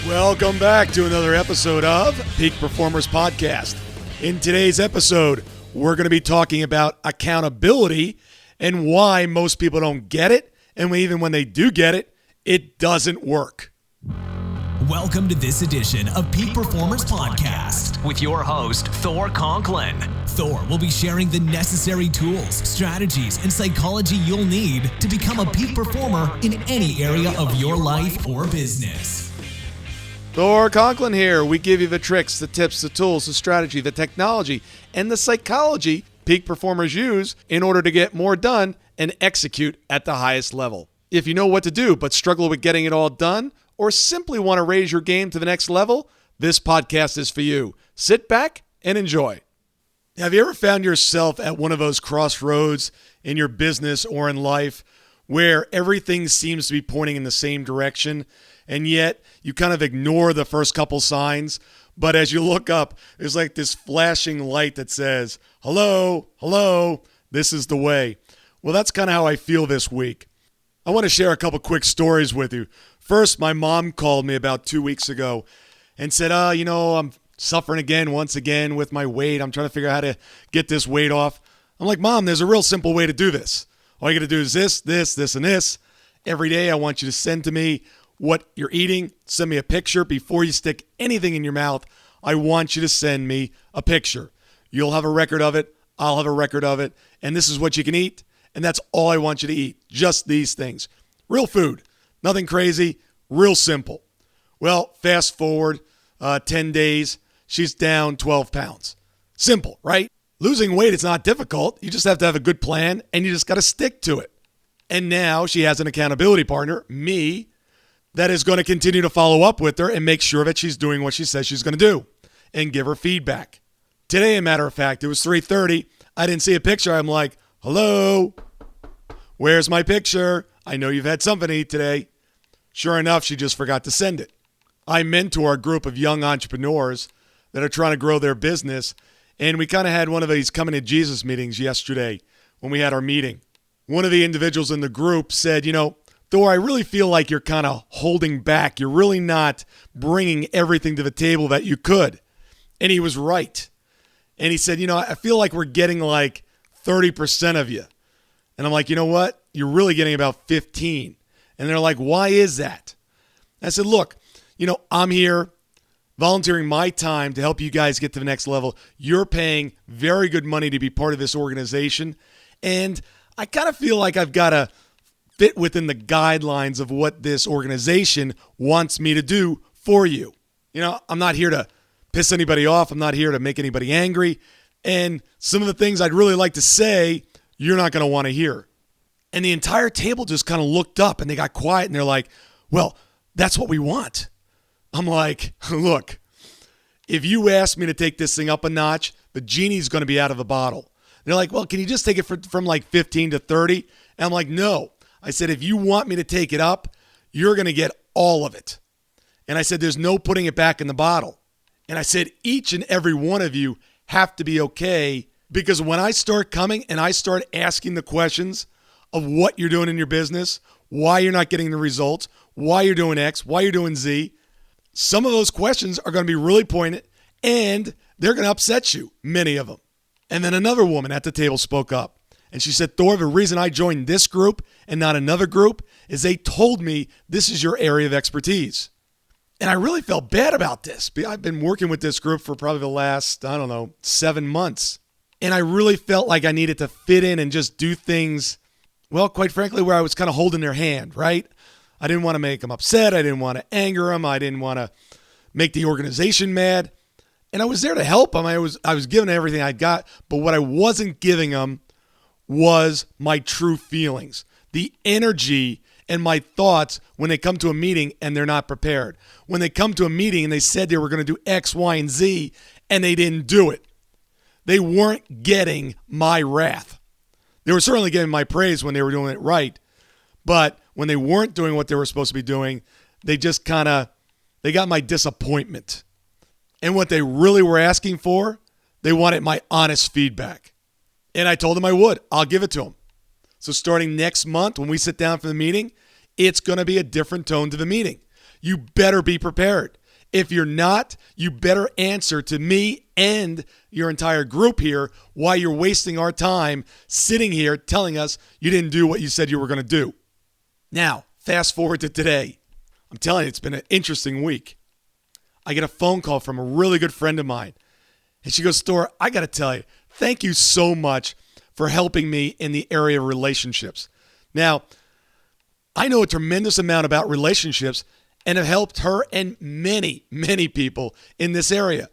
Welcome back to another episode of Peak Performers Podcast. In today's episode, we're going to be talking about accountability and why most people don't get it, and even when they do get it, it doesn't work. Welcome to this edition of Peak Performers Podcast with your host, Thor Conklin. Thor will be sharing the necessary tools, strategies, and psychology you'll need to become a peak performer in any area of your life or business. Thor Conklin here. We give you the tricks, the tips, the tools, the strategy, the technology, and the psychology peak performers use in order to get more done and execute at the highest level. If you know what to do but struggle with getting it all done, or simply want to raise your game to the next level, this podcast is for you. Sit back and enjoy. Have you ever found yourself at one of those crossroads in your business or in life where everything seems to be pointing in the same direction, and yet you kind of ignore the first couple signs, but as you look up, there's like this flashing light that says, hello, this is the way. Well, that's kind of how I feel this week. I want to share a couple quick stories with you. First, my mom called me about 2 weeks ago and said, I'm suffering once again with my weight. I'm trying to figure out how to get this weight off. I'm like, Mom, there's a real simple way to do this. All you got to do is this, and this. Every day I want you to send to me what you're eating. Send me a picture. Before you stick anything in your mouth, I want you to send me a picture. You'll have a record of it. I'll have a record of it. And this is what you can eat. And that's all I want you to eat. Just these things. Real food. Nothing crazy. Real simple. Well, fast forward 10 days. She's down 12 pounds. Simple, right? Losing weight is not difficult. You just have to have a good plan, and you just got to stick to it. And now she has an accountability partner, me, that is going to continue to follow up with her and make sure that she's doing what she says she's going to do and give her feedback. Today, a matter of fact, it was 3:30. I didn't see a picture. I'm like, hello, where's my picture? I know you've had something to eat today. Sure enough, she just forgot to send it. I mentor a group of young entrepreneurs that are trying to grow their business, and we kind of had one of these coming to Jesus meetings yesterday when we had our meeting. One of the individuals in the group said, Thor, I really feel like you're kind of holding back. You're really not bringing everything to the table that you could. And he was right. And he said, I feel like we're getting like 30% of you. And I'm like, you know what? You're really getting about 15. And they're like, why is that? I said, look, I'm here volunteering my time to help you guys get to the next level. You're paying very good money to be part of this organization. And I kind of feel like I've got to fit within the guidelines of what this organization wants me to do for you. I'm not here to piss anybody off. I'm not here to make anybody angry. And some of the things I'd really like to say, you're not going to want to hear. And the entire table just kind of looked up and they got quiet and they're like, well, that's what we want. I'm like, look, if you ask me to take this thing up a notch, the genie's going to be out of the bottle. They're like, well, can you just take it from like 15 to 30? And I'm like, no. I said, if you want me to take it up, you're going to get all of it. And I said, there's no putting it back in the bottle. And I said, each and every one of you have to be okay, because when I start coming and I start asking the questions of what you're doing in your business, why you're not getting the results, why you're doing X, why you're doing Z, some of those questions are going to be really pointed and they're going to upset you, many of them. And then another woman at the table spoke up. And she said, Thor, the reason I joined this group and not another group is they told me this is your area of expertise. And I really felt bad about this. I've been working with this group for probably the last, 7 months. And I really felt like I needed to fit in and just do things, well, quite frankly, where I was kind of holding their hand, right? I didn't want to make them upset. I didn't want to anger them. I didn't want to make the organization mad. And I was there to help them. I was giving everything I got. But what I wasn't giving them was my true feelings, the energy and my thoughts when they come to a meeting and they're not prepared. When they come to a meeting and they said they were going to do X, Y, and Z, and they didn't do it. They weren't getting my wrath. They were certainly getting my praise when they were doing it right. But when they weren't doing what they were supposed to be doing, they just they got my disappointment. And what they really were asking for, they wanted my honest feedback. And I told them I would. I'll give it to them. So starting next month, when we sit down for the meeting, it's going to be a different tone to the meeting. you better be prepared. If you're not, you better answer to me and your entire group here why you're wasting our time sitting here telling us you didn't do what you said you were going to do. Now, fast forward to today. I'm telling you, it's been an interesting week. I get a phone call from a really good friend of mine. And she goes, Thor, I got to tell you, thank you so much for helping me in the area of relationships. Now, I know a tremendous amount about relationships and have helped her and many, many people in this area.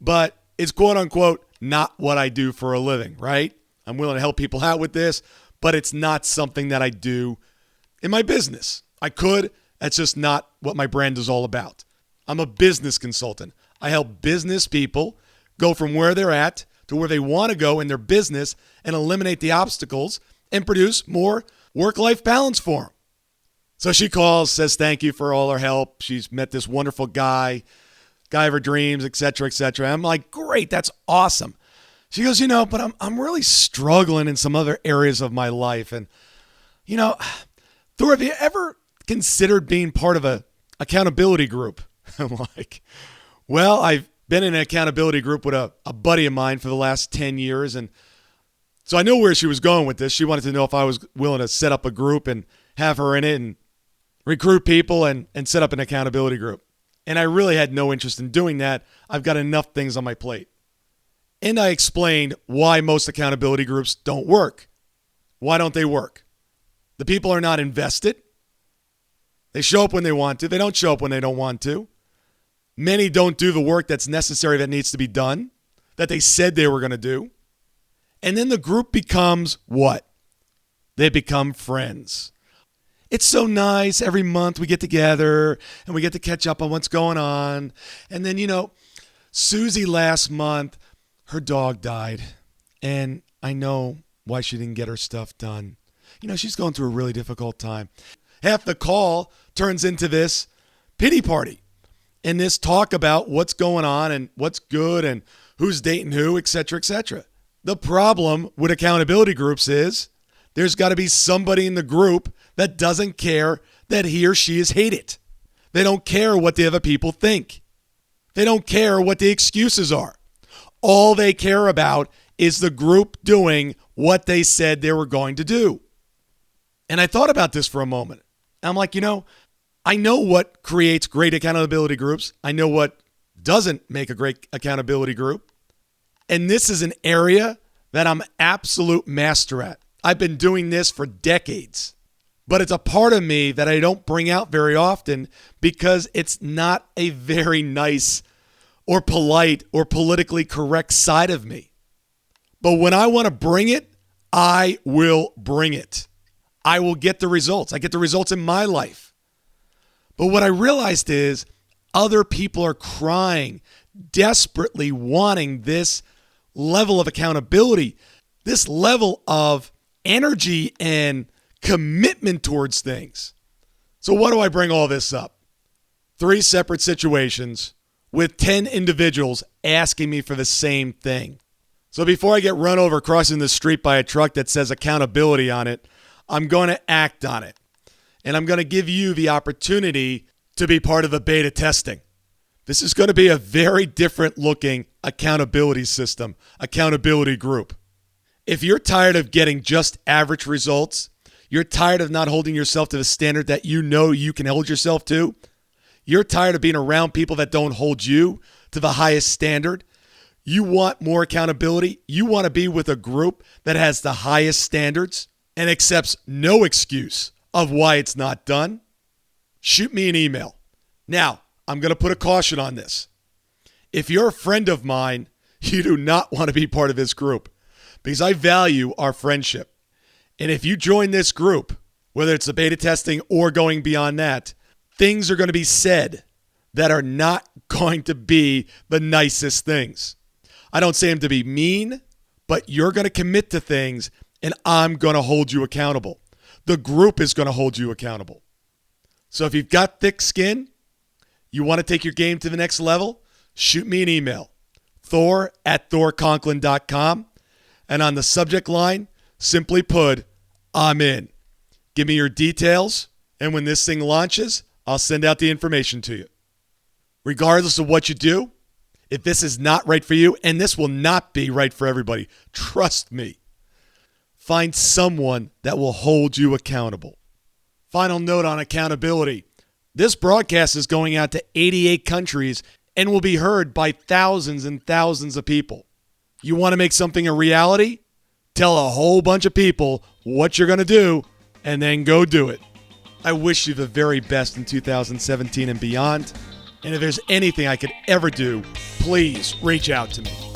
But it's quote unquote not what I do for a living, right? I'm willing to help people out with this, but it's not something that I do in my business. I could, that's just not what my brand is all about. I'm a business consultant. I help business people go from where they're at to where they want to go in their business and eliminate the obstacles and produce more work-life balance for them. So she calls, says thank you for all her help. She's met this wonderful guy of her dreams, et cetera, et cetera. I'm like, great, that's awesome. She goes, but I'm really struggling in some other areas of my life. And, Thor, have you ever considered being part of a accountability group? I'm like, well, I've been in an accountability group with a buddy of mine for the last 10 years. And so I know where she was going with this. She wanted to know if I was willing to set up a group and have her in it and recruit people and set up an accountability group. And I really had no interest in doing that. I've got enough things on my plate. And I explained why most accountability groups don't work. Why don't they work? The people are not invested. They show up when they want to. They don't show up when they don't want to. Many don't do the work that's necessary that needs to be done, that they said they were going to do. And then the group becomes what? They become friends. It's so nice. Every month we get together and we get to catch up on what's going on. And then, Susie last month, her dog died. And I know why she didn't get her stuff done. She's going through a really difficult time. Half the call turns into this pity party and this talk about what's going on and what's good and who's dating who, et cetera, et cetera. The problem with accountability groups is there's got to be somebody in the group that doesn't care that he or she is hated. They don't care what the other people think. They don't care what the excuses are. All they care about is the group doing what they said they were going to do. And I thought about this for a moment. I'm like, I know what creates great accountability groups. I know what doesn't make a great accountability group. And this is an area that I'm absolute master at. I've been doing this for decades. But it's a part of me that I don't bring out very often because it's not a very nice or polite or politically correct side of me. But when I want to bring it, I will bring it. I will get the results. I get the results in my life. But what I realized is other people are crying, desperately wanting this level of accountability, this level of energy and commitment towards things. So what do I bring all this up? 3 separate situations with 10 individuals asking me for the same thing. So before I get run over crossing the street by a truck that says accountability on it, I'm going to act on it. And I'm going to give you the opportunity to be part of the beta testing. This is going to be a very different looking accountability system, accountability group. If you're tired of getting just average results, you're tired of not holding yourself to the standard that you can hold yourself to, you're tired of being around people that don't hold you to the highest standard, you want more accountability, you want to be with a group that has the highest standards and accepts no excuse of why it's not done, shoot me an email. Now, I'm going to put a caution on this. If you're a friend of mine, you do not want to be part of this group because I value our friendship. And if you join this group, whether it's the beta testing or going beyond that, things are going to be said that are not going to be the nicest things. I don't say them to be mean, but you're going to commit to things and I'm going to hold you accountable. The group is going to hold you accountable. So if you've got thick skin, you want to take your game to the next level, shoot me an email, Thor@thorconklin.com. And on the subject line, simply put, I'm in. Give me your details. And when this thing launches, I'll send out the information to you. Regardless of what you do, if this is not right for you, and this will not be right for everybody, trust me, find someone that will hold you accountable. Final note on accountability. This broadcast is going out to 88 countries and will be heard by thousands and thousands of people. You want to make something a reality? Tell a whole bunch of people what you're going to do and then go do it. I wish you the very best in 2017 and beyond. And if there's anything I could ever do, please reach out to me.